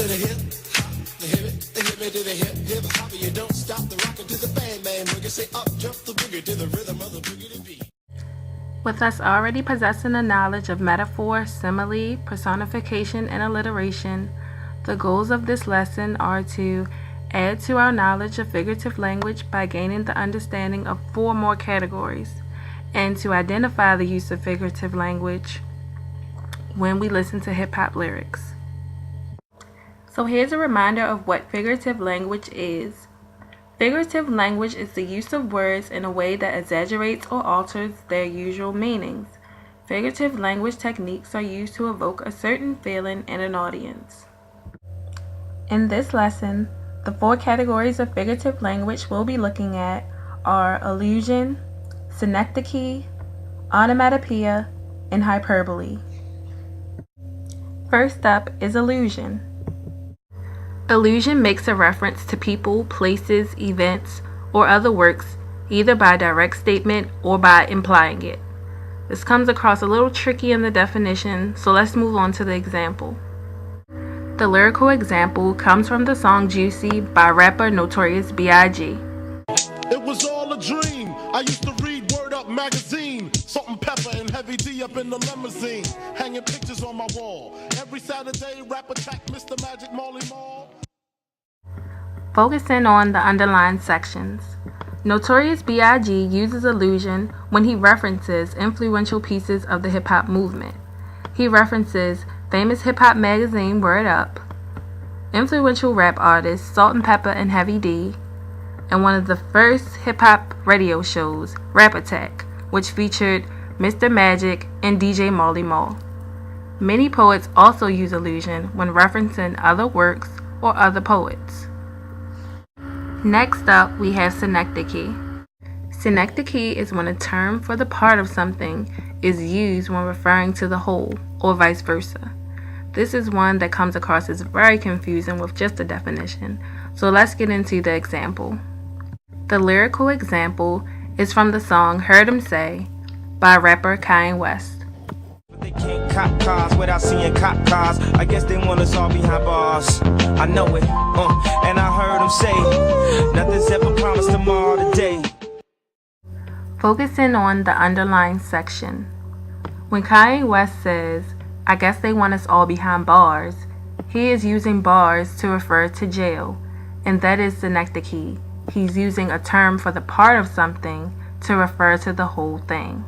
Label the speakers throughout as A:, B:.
A: to the hip, hop, the hip it to the hip, hip hop. You don't stop the rocker to the bang bang boogie. Say up, jump the boogie to the rhythm of the boogie beat.
B: With us already possessing the knowledge of metaphor, simile, personification, and alliteration, the goals of this lesson are to add to our knowledge of figurative language by gaining the understanding of 4 more categories, and to identify the use of figurative language when we listen to hip-hop lyrics. So here's a reminder of what figurative language is. Figurative language is the use of words in a way that exaggerates or alters their usual meanings. Figurative language techniques are used to evoke a certain feeling in an audience. In this lesson, the 4 categories of figurative language we'll be looking at are allusion, synecdoche, onomatopoeia, and hyperbole. First up is allusion. Allusion makes a reference to people, places, events, or other works, either by direct statement or by implying it. This comes across a little tricky in the definition, so let's move on to the example. The lyrical example comes from the song Juicy by rapper Notorious B.I.G.
C: It was all a dream. I used to read Word Up magazine. Salt and Pepper and Heavy D up in the limousine. Hanging pictures on my wall. Every Saturday, rap attack Mr. Magic Marley Marl.
B: Focusing on the underlined sections. Notorious B.I.G. uses allusion when he references influential pieces of the hip-hop movement. He references famous hip-hop magazine Word Up, influential rap artists Salt and Pepper and Heavy D, and one of the first hip-hop radio shows, Rap Attack, which featured Mr. Magic and DJ Marley Marl. Many poets also use allusion when referencing other works or other poets. Next up, we have synecdoche. Synecdoche is when a term for the part of something is used when referring to the whole, or vice versa. This is one that comes across as very confusing with just a definition, so let's get into the example. The lyrical example is from the song Heard 'Em Say by rapper Kanye West.
D: They can't cop cars without seeing cop cars. I guess they want us all behind bars. I know it, and I heard 'em say, nothing's ever promised tomorrow today.
B: Focusing on the underlined section. When Kanye West says, I guess they want us all behind bars, he is using bars to refer to jail, and that is synecdoche. He's using a term for the part of something to refer to the whole thing.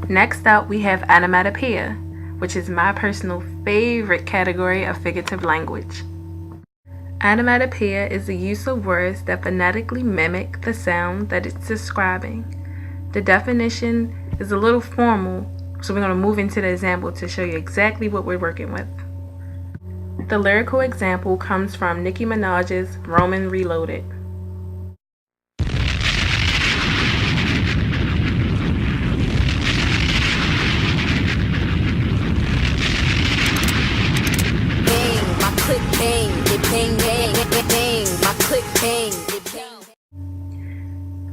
B: Next up, we have onomatopoeia, which is my personal favorite category of figurative language. Onomatopoeia is the use of words that phonetically mimic the sound that it's describing. The definition is a little formal, so we're going to move into the example to show you exactly what we're working with. The lyrical example comes from Nicki Minaj's Roman Reloaded.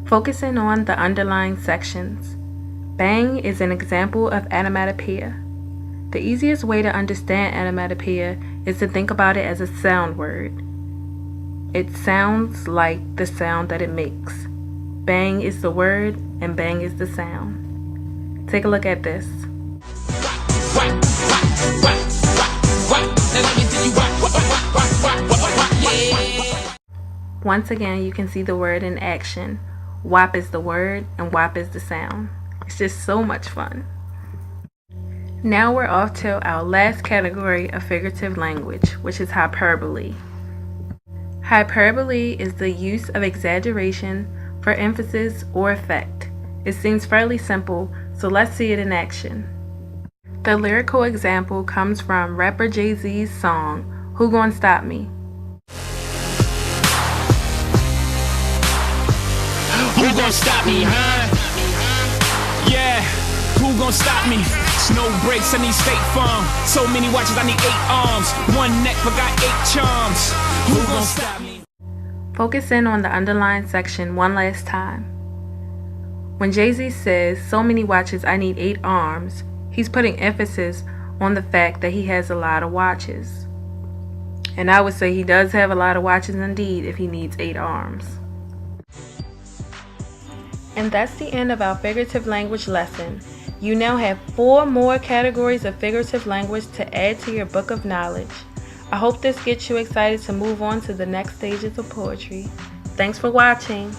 B: Focusing on the underlying sections. Bang is an example of onomatopoeia. The easiest way to understand onomatopoeia is to think about it as a sound word. It sounds like the sound that it makes. Bang is the word and bang is the sound. Take a look at this. Once again, you can see the word in action. WAP is the word and WAP is the sound. It's just so much fun. Now we're off to our last category of figurative language, which is hyperbole. Hyperbole is the use of exaggeration for emphasis or effect. It seems fairly simple, so let's see it in action. The lyrical example comes from rapper Jay-Z's song, Who Gon' Stop Me?
E: Who gon' stop me, huh? Yeah, who gon' stop me? Snow breaks, I need State Farm. So many watches, I need 8 arms. One neck, but got 8 charms. Who gon' stop me?
B: Focus in on the underlined section one last time. When Jay-Z says, so many watches, I need 8 arms, he's putting emphasis on the fact that he has a lot of watches. And I would say he does have a lot of watches indeed if he needs 8 arms. And that's the end of our figurative language lesson. You now have 4 more categories of figurative language to add to your book of knowledge. I hope this gets you excited to move on to the next stages of poetry. Thanks for watching.